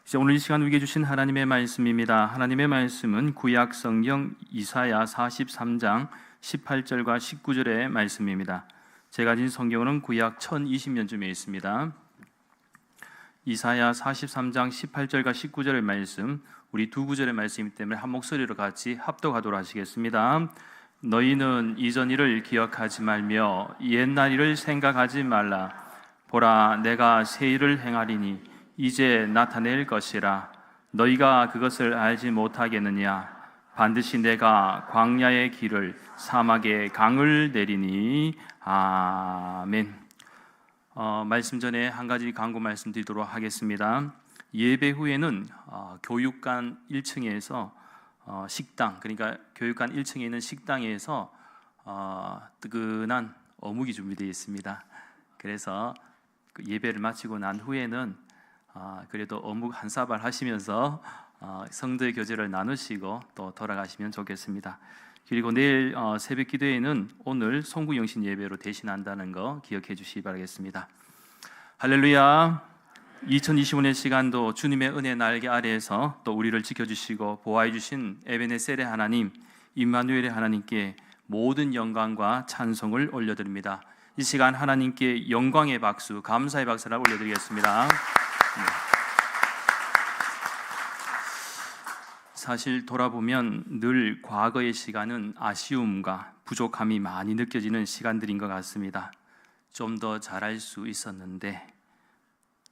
이제 오늘 이 시간 우리에게 주신 하나님의 말씀입니다. 하나님의 말씀은 구약 성경 이사야 43장 18절과 19절의 말씀입니다. 제가 가진 성경은 구약 1020년쯤에 있습니다. 이사야 43장 18절과 19절의 말씀, 우리 두 구절의 말씀이기 때문에 한 목소리로 같이 합독하도록 하시겠습니다. 너희는 이전 일을 기억하지 말며 옛날 일을 생각하지 말라. 보라, 내가 새 일을 행하리니 이제 나타낼 것이라. 너희가 그것을 알지 못하겠느냐? 반드시 내가 광야의 길을 사막의 강을 내리니. 아멘. 말씀 전에 한 가지 광고 말씀드리도록 하겠습니다. 예배 후에는 교육관 1층에서 식당, 그러니까 교육관 1층에 있는 식당에서 뜨끈한 어묵이 준비되어 있습니다. 그래서 예배를 마치고 난 후에는 그래도 어묵 한 사발 하시면서 성도의 교제를 나누시고 또 돌아가시면 좋겠습니다. 그리고 내일 새벽 기도회는 오늘 송구영신 예배로 대신한다는 거 기억해 주시기 바라겠습니다. 할렐루야. 2025년 시간도 주님의 은혜 날개 아래에서 또 우리를 지켜주시고 보호해 주신 에베네셀의 하나님, 임마누엘의 하나님께 모든 영광과 찬송을 올려드립니다. 이 시간 하나님께 영광의 박수, 감사의 박수를 올려드리겠습니다. 사실 돌아보면 늘 과거의 시간은 아쉬움과 부족함이 많이 느껴지는 시간들인 것 같습니다. 좀 더 잘할 수 있었는데,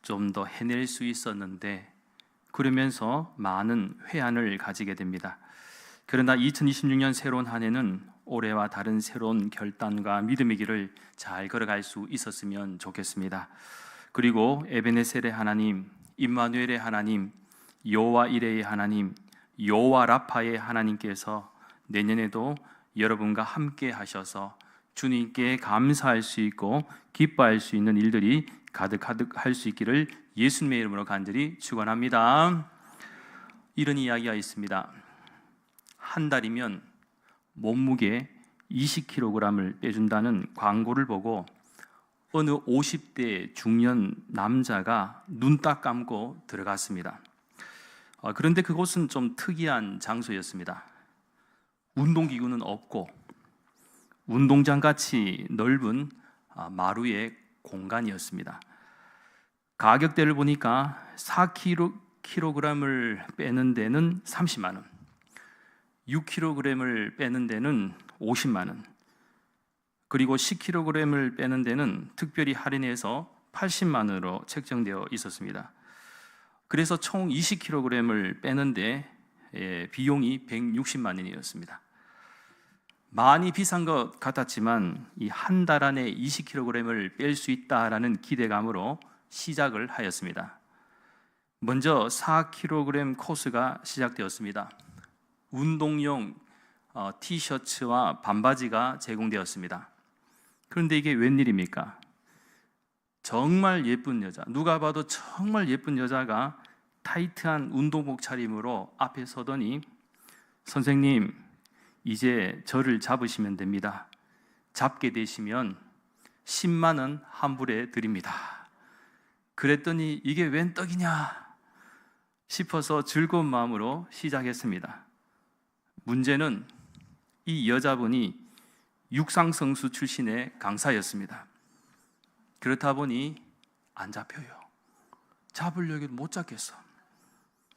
좀 더 해낼 수 있었는데, 그러면서 많은 회한을 가지게 됩니다. 그러나 2026년 새로운 한 해는 올해와 다른 새로운 결단과 믿음의 길을 잘 걸어갈 수 있었으면 좋겠습니다. 그리고 에베네셀의 하나님, 임마누엘의 하나님, 여호와 이레의 하나님, 여호와 라파의 하나님께서 내년에도 여러분과 함께 하셔서 주님께 감사할 수 있고 기뻐할 수 있는 일들이 가득할 수 있기를 예수님의 이름으로 간절히 축원합니다. 이런 이야기가 있습니다. 한 달이면 몸무게 20kg을 빼준다는 광고를 보고 어느 50대 중년 남자가 눈 딱 감고 들어갔습니다. 그런데 그곳은 좀 특이한 장소였습니다. 운동기구는 없고 운동장같이 넓은 마루의 공간이었습니다. 가격대를 보니까 4kg을 빼는 데는 30만 원, 6kg을 빼는 데는 50만 원, 그리고 10kg을 빼는 데는 특별히 할인해서 80만 원으로 책정되어 있었습니다. 그래서 총 20kg을 빼는데 비용이 160만 원이었습니다. 많이 비싼 것 같았지만 이 한 달 안에 20kg을 뺄 수 있다라는 기대감으로 시작을 하였습니다. 먼저 4kg 코스가 시작되었습니다. 운동용 티셔츠와 반바지가 제공되었습니다. 그런데 이게 웬일입니까? 정말 예쁜 여자, 누가 봐도 정말 예쁜 여자가 타이트한 운동복 차림으로 앞에 서더니 선생님, 이제 저를 잡으시면 됩니다. 잡게 되시면 10만 원 환불해 드립니다. 그랬더니 이게 웬 떡이냐 싶어서 즐거운 마음으로 시작했습니다. 문제는 이 여자분이 육상선수 출신의 강사였습니다. 그렇다 보니 안 잡혀요. 잡으려고 해도 못 잡겠어.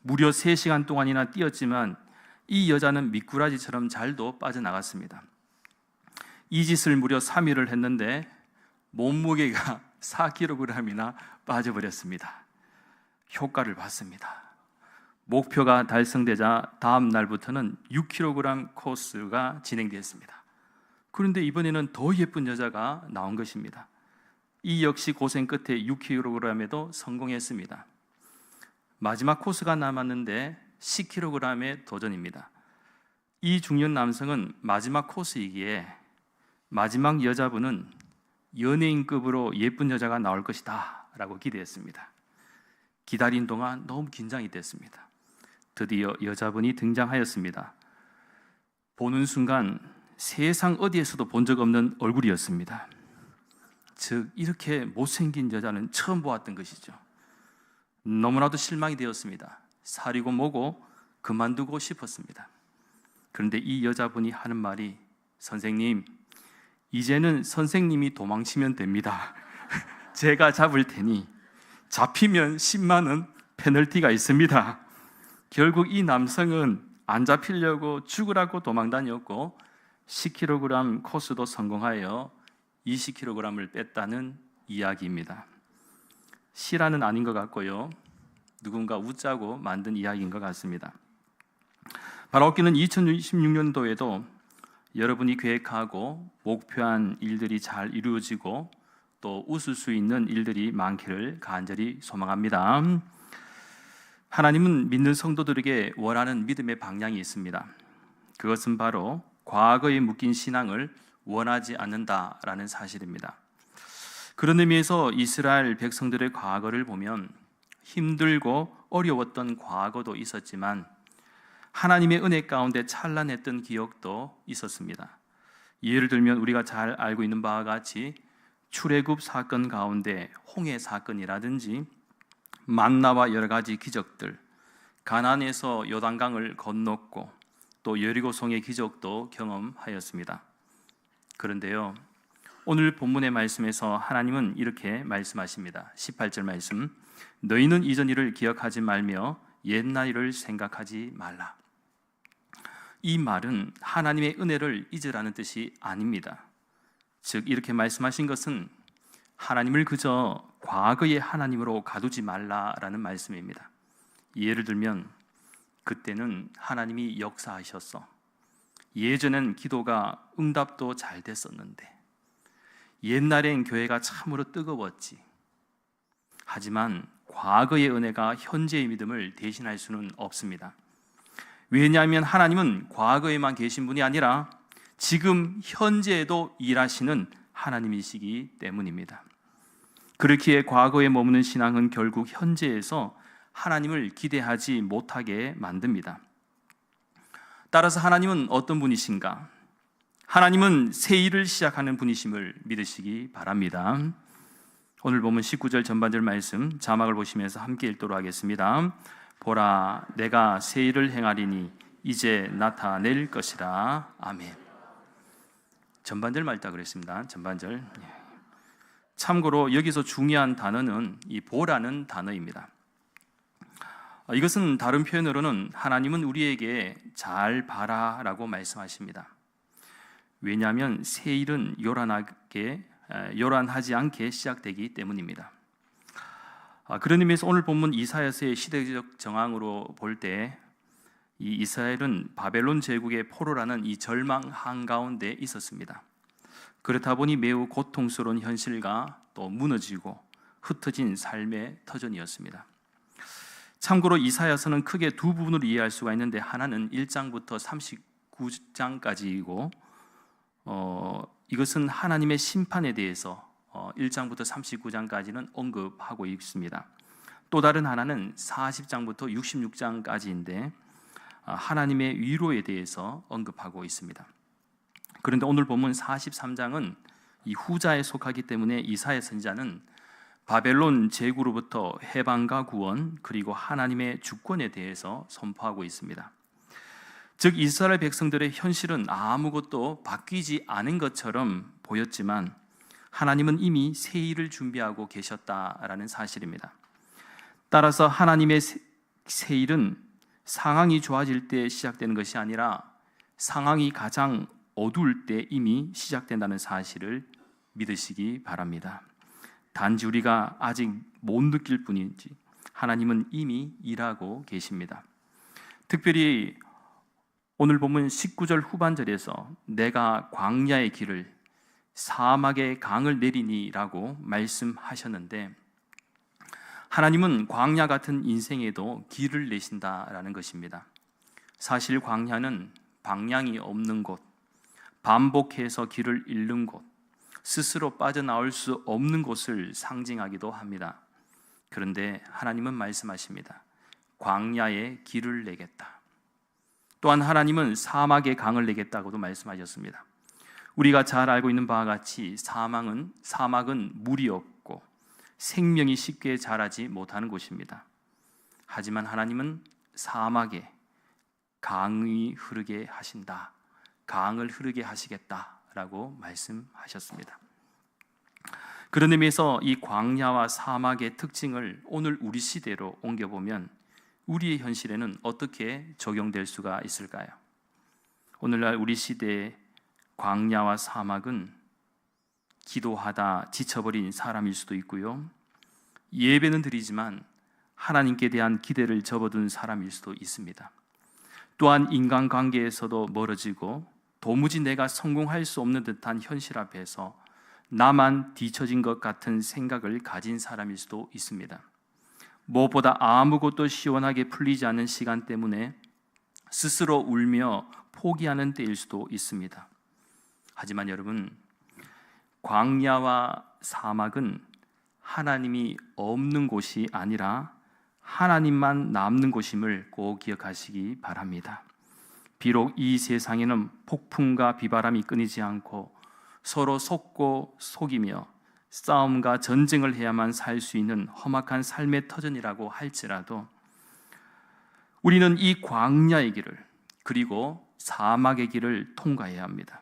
무려 3시간 동안이나 뛰었지만 이 여자는 미꾸라지처럼 잘도 빠져나갔습니다. 이 짓을 무려 3일을 했는데 몸무게가 4kg이나 빠져버렸습니다. 효과를 봤습니다. 목표가 달성되자 다음 날부터는 6kg 코스가 진행되었습니다. 그런데 이번에는 더 예쁜 여자가 나온 것입니다. 이 역시 고생 끝에 6kg에도 성공했습니다. 마지막 코스가 남았는데 10kg의 도전입니다. 이 중년 남성은 마지막 코스이기에 마지막 여자분은 연예인급으로 예쁜 여자가 나올 것이다 라고 기대했습니다. 기다린 동안 너무 긴장이 됐습니다. 드디어 여자분이 등장하였습니다. 보는 순간 세상 어디에서도 본 적 없는 얼굴이었습니다. 즉 이렇게 못생긴 여자는 처음 보았던 것이죠. 너무나도 실망이 되었습니다. 사리고 뭐고 그만두고 싶었습니다. 그런데 이 여자분이 하는 말이, 선생님, 이제는 선생님이 도망치면 됩니다. 제가 잡을 테니 잡히면 10만 원 페널티가 있습니다. 결국 이 남성은 안 잡히려고 죽으라고 도망 다녔고 10kg 코스도 성공하여 20kg을 뺐다는 이야기입니다. 실화는 아닌 것 같고요, 누군가 웃자고 만든 이야기인 것 같습니다. 바로 엊그는 2026년도에도 여러분이 계획하고 목표한 일들이 잘 이루어지고 또 웃을 수 있는 일들이 많기를 간절히 소망합니다. 하나님은 믿는 성도들에게 원하는 믿음의 방향이 있습니다. 그것은 바로 과거에 묶인 신앙을 원하지 않는다라는 사실입니다. 그런 의미에서 이스라엘 백성들의 과거를 보면 힘들고 어려웠던 과거도 있었지만 하나님의 은혜 가운데 찬란했던 기억도 있었습니다. 예를 들면 우리가 잘 알고 있는 바와 같이 출애굽 사건 가운데 홍해 사건이라든지 만나와 여러 가지 기적들, 가나안에서 요단강을 건넜고 또 여리고성의 기적도 경험하였습니다. 그런데요, 오늘 본문의 말씀에서 하나님은 이렇게 말씀하십니다. 18절 말씀, 너희는 이전 일을 기억하지 말며 옛날 일을 생각하지 말라. 이 말은 하나님의 은혜를 잊으라는 뜻이 아닙니다. 즉 이렇게 말씀하신 것은 하나님을 그저 과거의 하나님으로 가두지 말라라는 말씀입니다. 예를 들면 그때는 하나님이 역사하셨어. 예전엔 기도가 응답도 잘 됐었는데, 옛날엔 교회가 참으로 뜨거웠지. 하지만 과거의 은혜가 현재의 믿음을 대신할 수는 없습니다. 왜냐하면 하나님은 과거에만 계신 분이 아니라 지금 현재에도 일하시는 하나님이시기 때문입니다. 그렇기에 과거에 머무는 신앙은 결국 현재에서 하나님을 기대하지 못하게 만듭니다. 따라서 하나님은 어떤 분이신가? 하나님은 새 일을 시작하는 분이심을 믿으시기 바랍니다. 오늘 보면 19절 전반절 말씀 자막을 보시면서 함께 읽도록 하겠습니다. 보라, 내가 새 일을 행하리니 이제 나타낼 것이라. 아멘. 전반절 말다 그랬습니다. 전반절. 참고로 여기서 중요한 단어는 이 보라는 단어입니다. 이것은 다른 표현으로는 하나님은 우리에게 잘 봐라라고 말씀하십니다. 왜냐하면 새 일은 요란하지 않게 시작되기 때문입니다. 그런 의미에서 오늘 본문 이사야서의 시대적 정황으로 볼 때 이 이스라엘은 바벨론 제국의 포로라는 이 절망 한가운데 있었습니다. 그렇다 보니 매우 고통스러운 현실과 또 무너지고 흩어진 삶의 터전이었습니다. 참고로 이사야서는 크게 두 부분으로 이해할 수가 있는데, 하나는 1장부터 39장까지이고 이것은 하나님의 심판에 대해서 1장부터 39장까지는 언급하고 있습니다. 또 다른 하나는 40장부터 66장까지인데 하나님의 위로에 대해서 언급하고 있습니다. 그런데 오늘 본문 43장은 이 후자에 속하기 때문에 이사야 선지자는 바벨론 제국으로부터 해방과 구원 그리고 하나님의 주권에 대해서 선포하고 있습니다. 즉 이스라엘 백성들의 현실은 아무것도 바뀌지 않은 것처럼 보였지만 하나님은 이미 새 일을 준비하고 계셨다라는 사실입니다. 따라서 하나님의 새 일은 상황이 좋아질 때 시작되는 것이 아니라 상황이 가장 어두울 때 이미 시작된다는 사실을 믿으시기 바랍니다. 단지 우리가 아직 못 느낄 뿐이지 하나님은 이미 일하고 계십니다. 특별히 오늘 보면 19절 후반절에서 내가 광야의 길을 사막의 강을 내리니라고 말씀하셨는데, 하나님은 광야 같은 인생에도 길을 내신다라는 것입니다. 사실 광야는 방향이 없는 곳, 반복해서 길을 잃는 곳, 스스로 빠져나올 수 없는 곳을 상징하기도 합니다. 그런데 하나님은 말씀하십니다. 광야에 길을 내겠다. 또한 하나님은 사막에 강을 내겠다고도 말씀하셨습니다. 우리가 잘 알고 있는 바와 같이 사막은 물이 없고 생명이 쉽게 자라지 못하는 곳입니다. 하지만 하나님은 사막에 강이 흐르게 하신다. 강을 흐르게 하시겠다라고 말씀하셨습니다. 그런 의미에서 이 광야와 사막의 특징을 오늘 우리 시대로 옮겨보면 우리의 현실에는 어떻게 적용될 수가 있을까요? 오늘날 우리 시대의 광야와 사막은 기도하다 지쳐버린 사람일 수도 있고요, 예배는 드리지만 하나님께 대한 기대를 접어둔 사람일 수도 있습니다. 또한 인간관계에서도 멀어지고 도무지 내가 성공할 수 없는 듯한 현실 앞에서 나만 뒤처진 것 같은 생각을 가진 사람일 수도 있습니다. 무엇보다 아무것도 시원하게 풀리지 않는 시간 때문에 스스로 울며 포기하는 때일 수도 있습니다. 하지만 여러분, 광야와 사막은 하나님이 없는 곳이 아니라 하나님만 남는 곳임을 꼭 기억하시기 바랍니다. 비록 이 세상에는 폭풍과 비바람이 끊이지 않고 서로 속고 속이며 싸움과 전쟁을 해야만 살 수 있는 험악한 삶의 터전이라고 할지라도 우리는 이 광야의 길을, 그리고 사막의 길을 통과해야 합니다.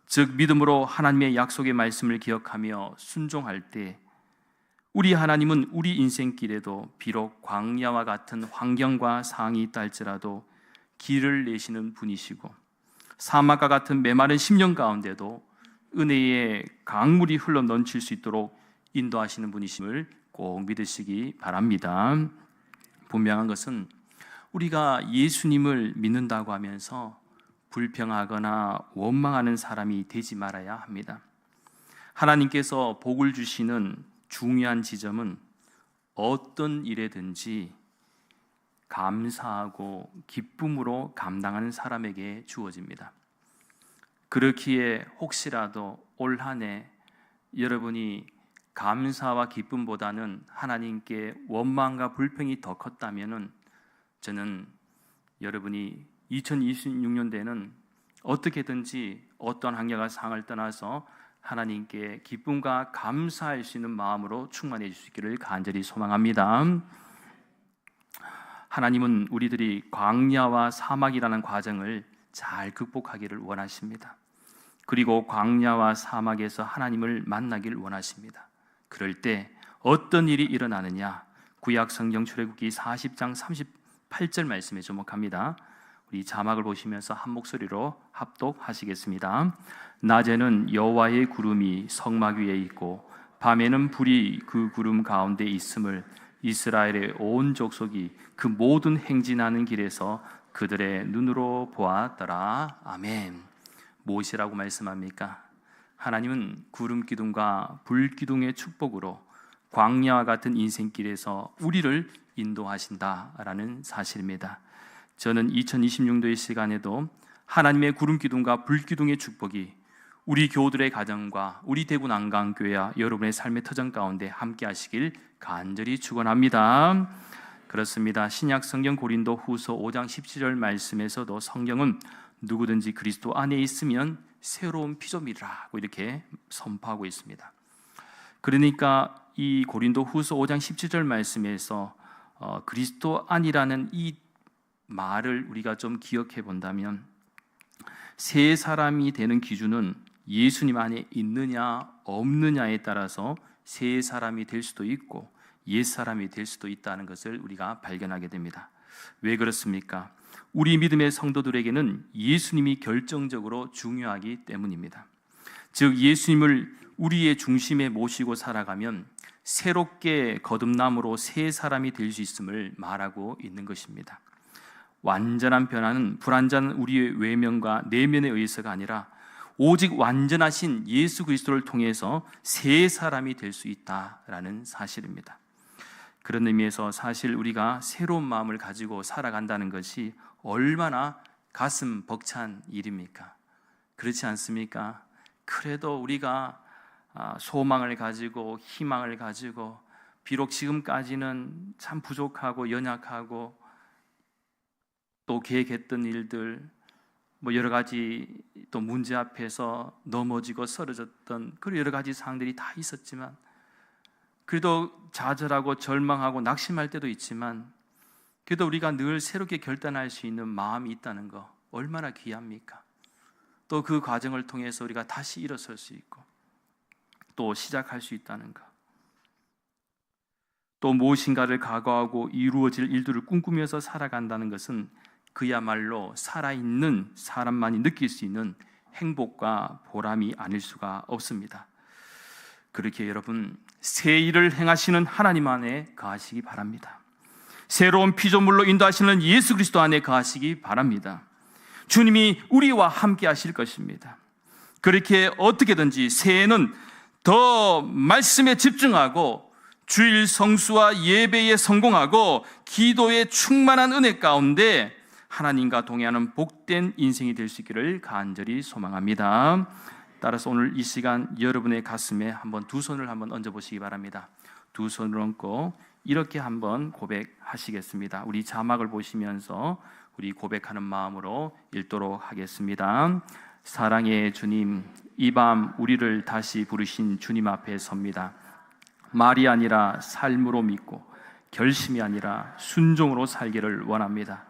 즉 믿음으로 하나님의 약속의 말씀을 기억하며 순종할 때 우리 하나님은 우리 인생길에도 비록 광야와 같은 환경과 상황이 있다 할지라도 길을 내시는 분이시고, 사막과 같은 메마른 심령 가운데도 은혜의 강물이 흘러 넘칠 수 있도록 인도하시는 분이심을 꼭 믿으시기 바랍니다. 분명한 것은 우리가 예수님을 믿는다고 하면서 불평하거나 원망하는 사람이 되지 말아야 합니다. 하나님께서 복을 주시는 중요한 지점은 어떤 일에든지 감사하고 기쁨으로 감당하는 사람에게 주어집니다. 그렇기에 혹시라도 올 한 해 여러분이 감사와 기쁨보다는 하나님께 원망과 불평이 더 컸다면 저는 여러분이 2026년대에는 어떻게든지 어떤 환경과 상황을 떠나서 하나님께 기쁨과 감사할 수 있는 마음으로 충만해 주시기를 간절히 소망합니다. 하나님은 우리들이 광야와 사막이라는 과정을 잘 극복하기를 원하십니다. 그리고 광야와 사막에서 하나님을 만나길 원하십니다. 그럴 때 어떤 일이 일어나느냐? 구약 성경 출애굽기 40장 38절 말씀에 주목합니다. 우리 자막을 보시면서 한 목소리로 합독하시겠습니다. 낮에는 여호와의 구름이 성막 위에 있고 밤에는 불이 그 구름 가운데 있음을 이스라엘의 온 족속이 그 모든 행진하는 길에서 그들의 눈으로 보았더라. 아멘. 무엇이라고 말씀합니까? 하나님은 구름 기둥과 불 기둥의 축복으로 광야와 같은 인생길에서 우리를 인도하신다라는 사실입니다. 저는 2026년도의 시간에도 하나님의 구름 기둥과 불 기둥의 축복이 우리 교우들의 가정과 우리 대구 난강교회와 여러분의 삶의 터전 가운데 함께 하시길 간절히 축원합니다. 그렇습니다. 신약 성경 고린도 후서 5장 17절 말씀에서도 성경은 누구든지 그리스도 안에 있으면 새로운 피조물이라고 이렇게 선포하고 있습니다. 그러니까 이 고린도 후서 5장 17절 말씀에서 그리스도 안이라는 이 말을 우리가 좀 기억해 본다면 새 사람이 되는 기준은 예수님 안에 있느냐 없느냐에 따라서 새 사람이 될 수도 있고 옛 사람이 될 수도 있다는 것을 우리가 발견하게 됩니다. 왜 그렇습니까? 우리 믿음의 성도들에게는 예수님이 결정적으로 중요하기 때문입니다. 즉 예수님을 우리의 중심에 모시고 살아가면 새롭게 거듭남으로 새 사람이 될 수 있음을 말하고 있는 것입니다. 완전한 변화는 불완전한 우리의 외면과 내면에 의해서가 아니라 오직 완전하신 예수 그리스도를 통해서 새 사람이 될 수 있다라는 사실입니다. 그런 의미에서 사실 우리가 새로운 마음을 가지고 살아간다는 것이 얼마나 가슴 벅찬 일입니까? 그렇지 않습니까? 그래도 우리가 소망을 가지고 희망을 가지고 비록 지금까지는 참 부족하고 연약하고 또 계획했던 일들 뭐 여러 가지 또 문제 앞에서 넘어지고 쓰러졌던 그런 여러 가지 상황들이 다 있었지만 그래도 좌절하고 절망하고 낙심할 때도 있지만 그래도 우리가 늘 새롭게 결단할 수 있는 마음이 있다는 거 얼마나 귀합니까? 또 그 과정을 통해서 우리가 다시 일어설 수 있고 또 시작할 수 있다는 것, 또 무엇인가를 각오하고 이루어질 일들을 꿈꾸면서 살아간다는 것은 그야말로 살아있는 사람만이 느낄 수 있는 행복과 보람이 아닐 수가 없습니다. 그렇게 여러분, 새 일을 행하시는 하나님 안에 거하시기 바랍니다. 새로운 피조물로 인도하시는 예수 그리스도 안에 거하시기 바랍니다. 주님이 우리와 함께 하실 것입니다. 그렇게 어떻게든지 새해는 더 말씀에 집중하고 주일 성수와 예배에 성공하고 기도에 충만한 은혜 가운데 하나님과 동행하는 복된 인생이 될 수 있기를 간절히 소망합니다. 따라서 오늘 이 시간 여러분의 가슴에 한번 두 손을 한번 얹어 보시기 바랍니다. 두 손을 얹고 이렇게 한번 고백하시겠습니다. 우리 자막을 보시면서 우리 고백하는 마음으로 읽도록 하겠습니다. 사랑의 주님, 이 밤 우리를 다시 부르신 주님 앞에 섭니다. 말이 아니라 삶으로 믿고 결심이 아니라 순종으로 살기를 원합니다.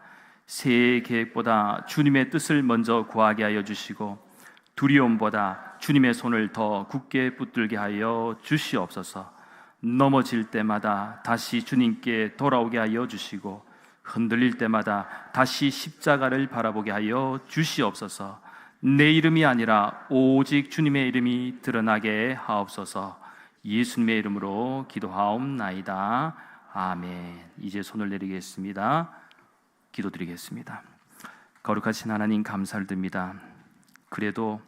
새해의 계획보다 주님의 뜻을 먼저 구하게 하여 주시고 두려움보다 주님의 손을 더 굳게 붙들게 하여 주시옵소서. 넘어질 때마다 다시 주님께 돌아오게 하여 주시고 흔들릴 때마다 다시 십자가를 바라보게 하여 주시옵소서. 내 이름이 아니라 오직 주님의 이름이 드러나게 하옵소서. 예수님의 이름으로 기도하옵나이다. 아멘. 이제 손을 내리겠습니다. 기도드리겠습니다. 거룩하신 하나님, 감사를 드립니다. 그래도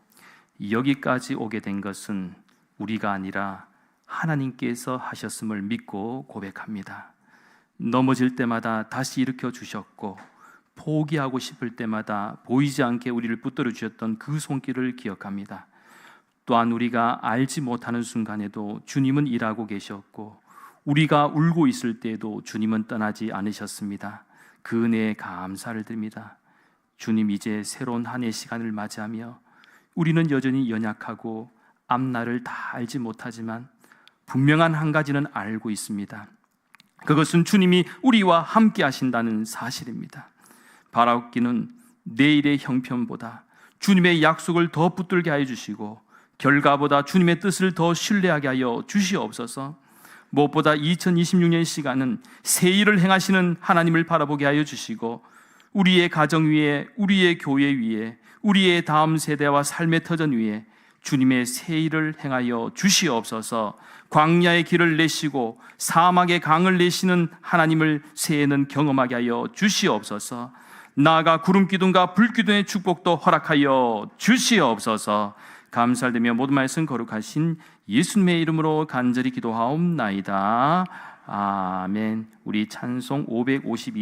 여기까지 오게 된 것은 우리가 아니라 하나님께서 하셨음을 믿고 고백합니다. 넘어질 때마다 다시 일으켜 주셨고 포기하고 싶을 때마다 보이지 않게 우리를 붙들어 주셨던 그 손길을 기억합니다. 또한 우리가 알지 못하는 순간에도 주님은 일하고 계셨고 우리가 울고 있을 때에도 주님은 떠나지 않으셨습니다. 그 은혜에 감사를 드립니다. 주님, 이제 새로운 한 해 시간을 맞이하며 우리는 여전히 연약하고 앞날을 다 알지 못하지만 분명한 한 가지는 알고 있습니다. 그것은 주님이 우리와 함께 하신다는 사실입니다. 바라옵기는 내일의 형편보다 주님의 약속을 더 붙들게 하여 주시고 결과보다 주님의 뜻을 더 신뢰하게 하여 주시옵소서. 무엇보다 2026년 시간은 새 일을 행하시는 하나님을 바라보게 하여 주시고 우리의 가정 위에, 우리의 교회 위에, 우리의 다음 세대와 삶의 터전 위에 주님의 새 일을 행하여 주시옵소서. 광야의 길을 내시고 사막의 강을 내시는 하나님을 새해는 경험하게 하여 주시옵소서. 나아가 구름 기둥과 불 기둥의 축복도 허락하여 주시옵소서. 감사드리며 모든 말씀 거룩하신 예수님의 이름으로 간절히 기도하옵나이다. 아멘. 우리 찬송 552